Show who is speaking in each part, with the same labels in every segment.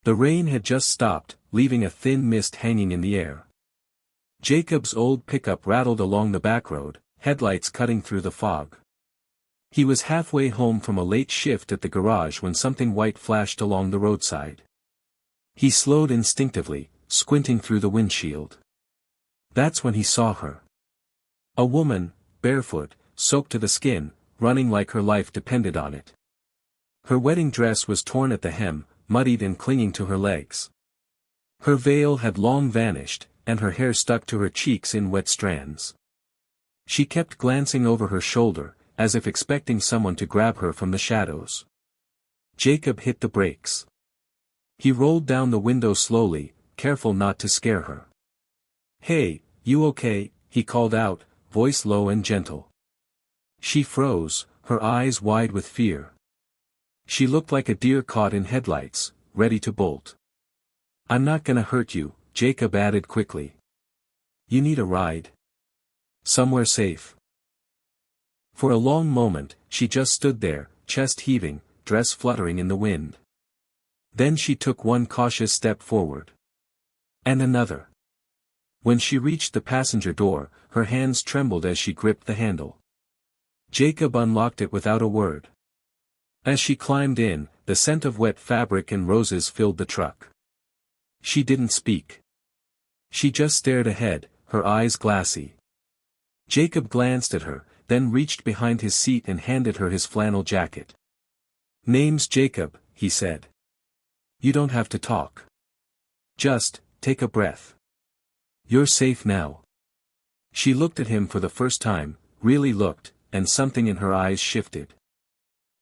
Speaker 1: The rain had just stopped, leaving a thin mist hanging in the air. Jacob's old pickup rattled along the back road, headlights cutting through the fog. He was halfway home from a late shift at the garage when something white flashed along the roadside. He slowed instinctively, squinting through the windshield. That's when he saw her. A woman, barefoot, soaked to the skin, running like her life depended on it. Her wedding dress was torn at the hem, muddied and clinging to her legs. Her veil had long vanished, and her hair stuck to her cheeks in wet strands. She kept glancing over her shoulder, as if expecting someone to grab her from the shadows. Jacob hit the brakes. He rolled down the window slowly, careful not to scare her. "Hey, you okay?" he called out, voice low and gentle. She froze, her eyes wide with fear. She looked like a deer caught in headlights, ready to bolt. "I'm not gonna hurt you," Jacob added quickly. "You need a ride? Somewhere safe?" For a long moment, she just stood there, chest heaving, dress fluttering in the wind. Then she took one cautious step forward. And another. When she reached the passenger door, her hands trembled as she gripped the handle. Jacob unlocked it without a word. As she climbed in, the scent of wet fabric and roses filled the truck. She didn't speak. She just stared ahead, her eyes glassy. Jacob glanced at her, then reached behind his seat and handed her his flannel jacket. "Name's Jacob," he said. "You don't have to talk. Just, take a breath. You're safe now." She looked at him for the first time, really looked, and something in her eyes shifted.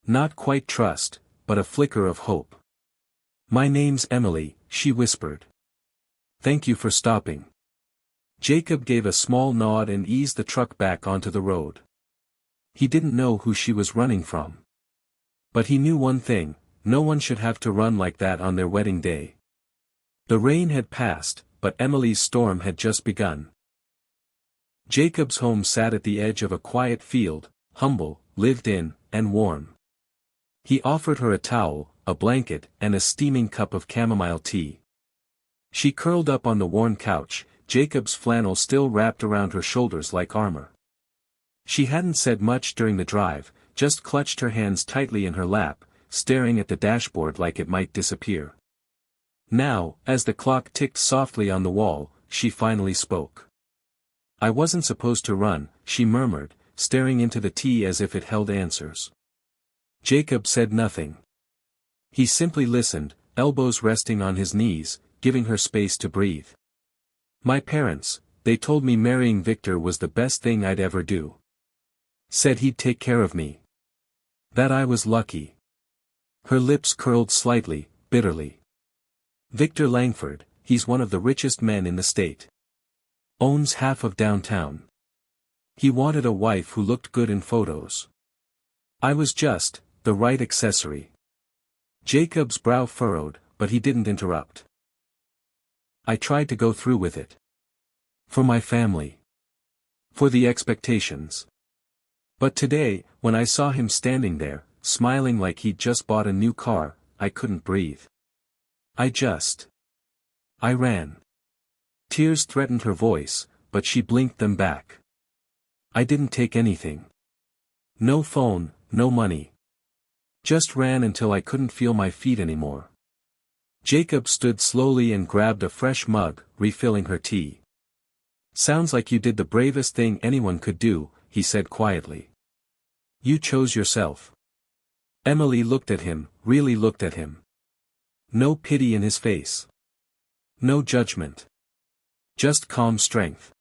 Speaker 1: Not quite trust, but a flicker of hope. "My name's Emily," she whispered. "Thank you for stopping." Jacob gave a small nod and eased the truck back onto the road. He didn't know who she was running from. But he knew one thing: no one should have to run like that on their wedding day. The rain had passed, but Emily's storm had just begun. Jacob's home sat at the edge of a quiet field, humble, lived in, and warm. He offered her a towel, a blanket, and a steaming cup of chamomile tea. She curled up on the worn couch, Jacob's flannel still wrapped around her shoulders like armor. She hadn't said much during the drive, just clutched her hands tightly in her lap, staring at the dashboard like it might disappear. Now, as the clock ticked softly on the wall, she finally spoke. "I wasn't supposed to run," she murmured, staring into the tea as if it held answers. Jacob said nothing. He simply listened, elbows resting on his knees, giving her space to breathe. "My parents, they told me marrying Victor was the best thing I'd ever do. Said he'd take care of me. That I was lucky." Her lips curled slightly, bitterly. "Victor Langford, he's one of the richest men in the state. Owns half of downtown. He wanted a wife who looked good in photos. I was just the right accessory." Jacob's brow furrowed, but he didn't interrupt. "I tried to go through with it. For my family. For the expectations. But today, when I saw him standing there, smiling like he'd just bought a new car, I couldn't breathe. I ran." Tears threatened her voice, but she blinked them back. "I didn't take anything. No phone, no money. Just ran until I couldn't feel my feet anymore." Jacob stood slowly and grabbed a fresh mug, refilling her tea. "Sounds like you did the bravest thing anyone could do," he said quietly. "You chose yourself." Emily looked at him, really looked at him. No pity in his face. No judgment. Just calm strength.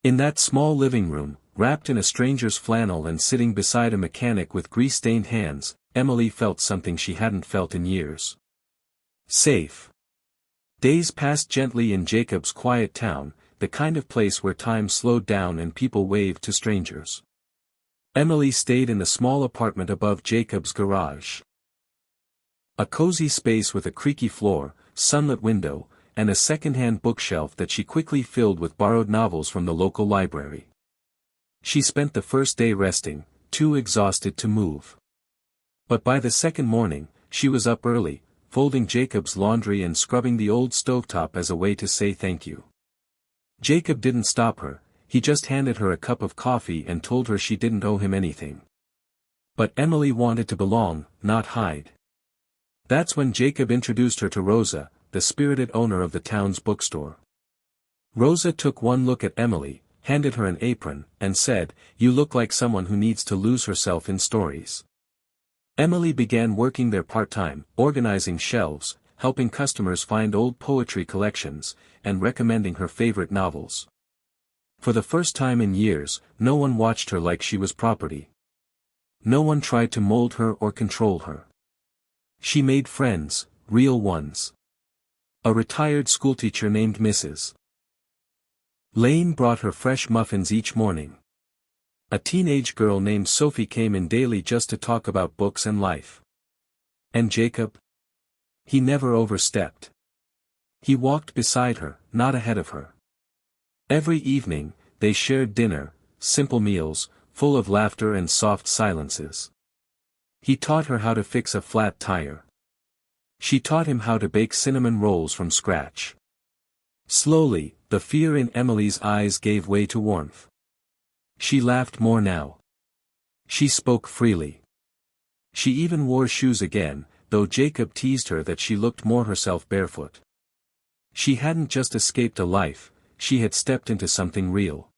Speaker 1: In that small living room, wrapped in a stranger's flannel and sitting beside a mechanic with grease-stained hands, Emily felt something she hadn't felt in years. Safe. Days passed gently in Jacob's quiet town, the kind of place where time slowed down and people waved to strangers. Emily stayed in the small apartment above Jacob's garage. A cozy space with a creaky floor, sunlit window, and a second-hand bookshelf that she quickly filled with borrowed novels from the local library. She spent the first day resting, too exhausted to move. But by the second morning, she was up early, folding Jacob's laundry and scrubbing the old stovetop as a way to say thank you. Jacob didn't stop her, he just handed her a cup of coffee and told her she didn't owe him anything. But Emily wanted to belong, not hide. That's when Jacob introduced her to Rosa, the spirited owner of the town's bookstore. Rosa took one look at Emily, handed her an apron, and said, "You look like someone who needs to lose herself in stories." Emily began working there part-time, organizing shelves, helping customers find old poetry collections, and recommending her favorite novels. For the first time in years, no one watched her like she was property. No one tried to mold her or control her. She made friends, real ones. A retired schoolteacher named Mrs. Lane brought her fresh muffins each morning. A teenage girl named Sophie came in daily just to talk about books and life. And Jacob? He never overstepped. He walked beside her, not ahead of her. Every evening, they shared dinner, simple meals, full of laughter and soft silences. He taught her how to fix a flat tire. She taught him how to bake cinnamon rolls from scratch. Slowly, the fear in Emily's eyes gave way to warmth. She laughed more now. She spoke freely. She even wore shoes again, though Jacob teased her that she looked more herself barefoot. She hadn't just escaped a life, she had stepped into something real.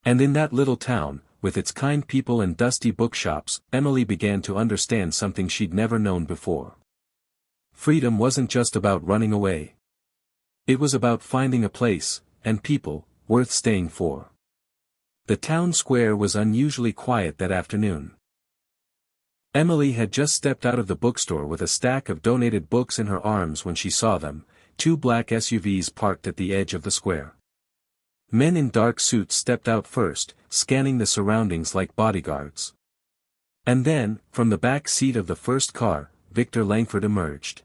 Speaker 1: And in that little town, with its kind people and dusty bookshops, Emily began to understand something she'd never known before. Freedom wasn't just about running away. It was about finding a place, and people, worth staying for. The town square was unusually quiet that afternoon. Emily had just stepped out of the bookstore with a stack of donated books in her arms when she saw them, two black SUVs parked at the edge of the square. Men in dark suits stepped out first, scanning the surroundings like bodyguards. And then, from the back seat of the first car, Victor Langford emerged.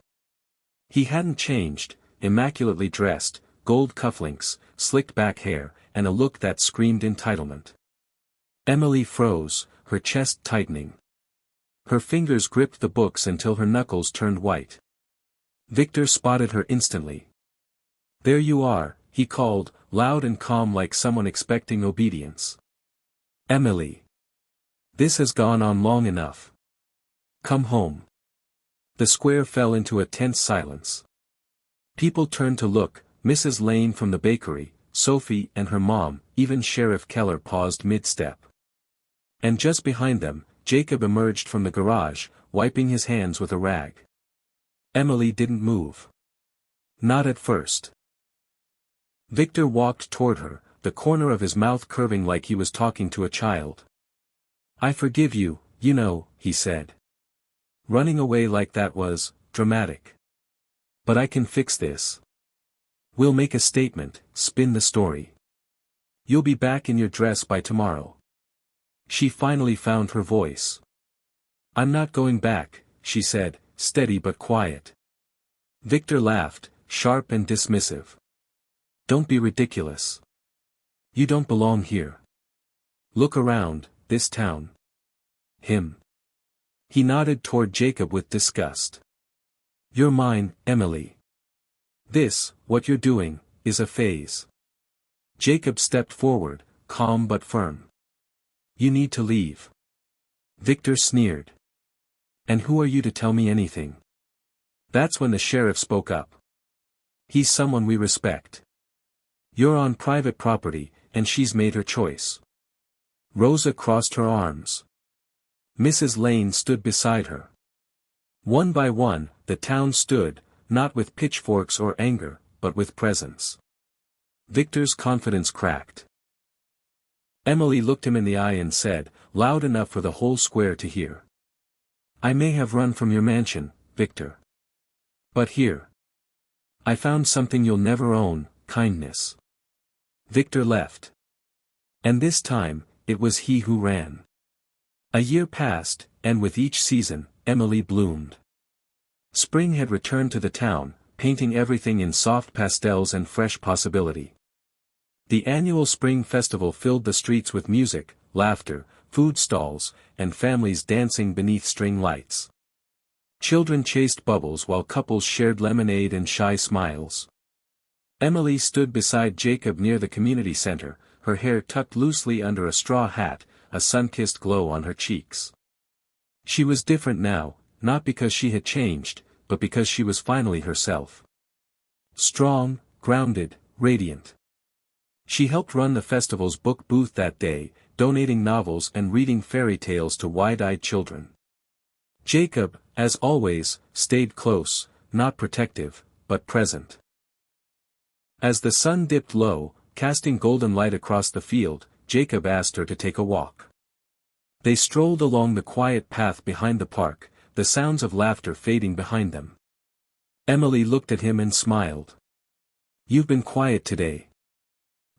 Speaker 1: He hadn't changed, immaculately dressed, gold cufflinks, slicked back hair, and a look that screamed entitlement. Emily froze, her chest tightening. Her fingers gripped the books until her knuckles turned white. Victor spotted her instantly. "There you are," he called, loud and calm like someone expecting obedience. "Emily. This has gone on long enough. Come home." The square fell into a tense silence. People turned to look, Mrs. Lane from the bakery, Sophie and her mom, even Sheriff Keller paused mid-step. And just behind them, Jacob emerged from the garage, wiping his hands with a rag. Emily didn't move. Not at first. Victor walked toward her, the corner of his mouth curving like he was talking to a child. "I forgive you, you know," he said. "Running away like that was dramatic. But I can fix this. We'll make a statement, spin the story. You'll be back in your dress by tomorrow." She finally found her voice. "I'm not going back," she said, steady but quiet. Victor laughed, sharp and dismissive. "Don't be ridiculous. You don't belong here. Look around, this town." Him. He nodded toward Jacob with disgust. "You're mine, Emily. This, what you're doing, is a phase." Jacob stepped forward, calm but firm. "You need to leave." Victor sneered. "And who are you to tell me anything?" That's when the sheriff spoke up. "He's someone we respect. You're on private property, and she's made her choice." Rosa crossed her arms. Mrs. Lane stood beside her. One by one, the town stood, not with pitchforks or anger, but with presence. Victor's confidence cracked. Emily looked him in the eye and said, loud enough for the whole square to hear. "I may have run from your mansion, Victor. But here. I found something you'll never own, kindness." Victor left. And this time, it was he who ran. A year passed, and with each season, Emily bloomed. Spring had returned to the town, painting everything in soft pastels and fresh possibility. The annual spring festival filled the streets with music, laughter, food stalls, and families dancing beneath string lights. Children chased bubbles while couples shared lemonade and shy smiles. Emily stood beside Jacob near the community center, her hair tucked loosely under a straw hat, a sun-kissed glow on her cheeks. She was different now, not because she had changed, but because she was finally herself. Strong, grounded, radiant. She helped run the festival's book booth that day, donating novels and reading fairy tales to wide-eyed children. Jacob, as always, stayed close, not protective, but present. As the sun dipped low, casting golden light across the field, Jacob asked her to take a walk. They strolled along the quiet path behind the park, the sounds of laughter fading behind them. Emily looked at him and smiled. "You've been quiet today."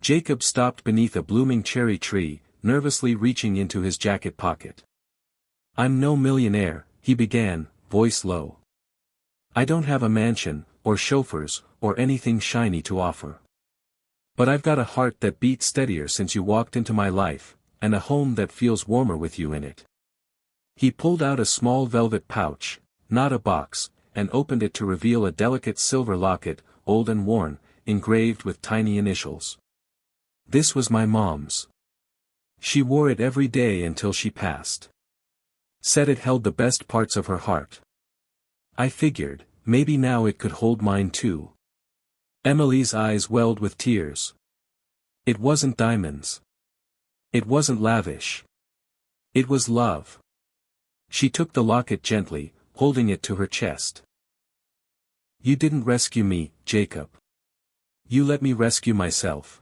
Speaker 1: Jacob stopped beneath a blooming cherry tree, nervously reaching into his jacket pocket. "I'm no millionaire," he began, voice low. "I don't have a mansion, or chauffeurs, or anything shiny to offer. But I've got a heart that beats steadier since you walked into my life, and a home that feels warmer with you in it." He pulled out a small velvet pouch, not a box, and opened it to reveal a delicate silver locket, old and worn, engraved with tiny initials. "This was my mom's. She wore it every day until she passed. Said it held the best parts of her heart. I figured, maybe now it could hold mine too." Emily's eyes welled with tears. It wasn't diamonds. It wasn't lavish. It was love. She took the locket gently, holding it to her chest. "You didn't rescue me, Jacob. You let me rescue myself.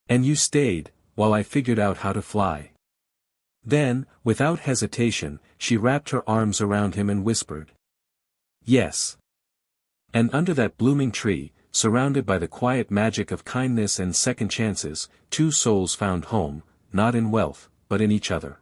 Speaker 1: And you stayed, while I figured out how to fly." Then, without hesitation, she wrapped her arms around him and whispered, "Yes." And under that blooming tree, surrounded by the quiet magic of kindness and second chances, two souls found home, not in wealth, but in each other.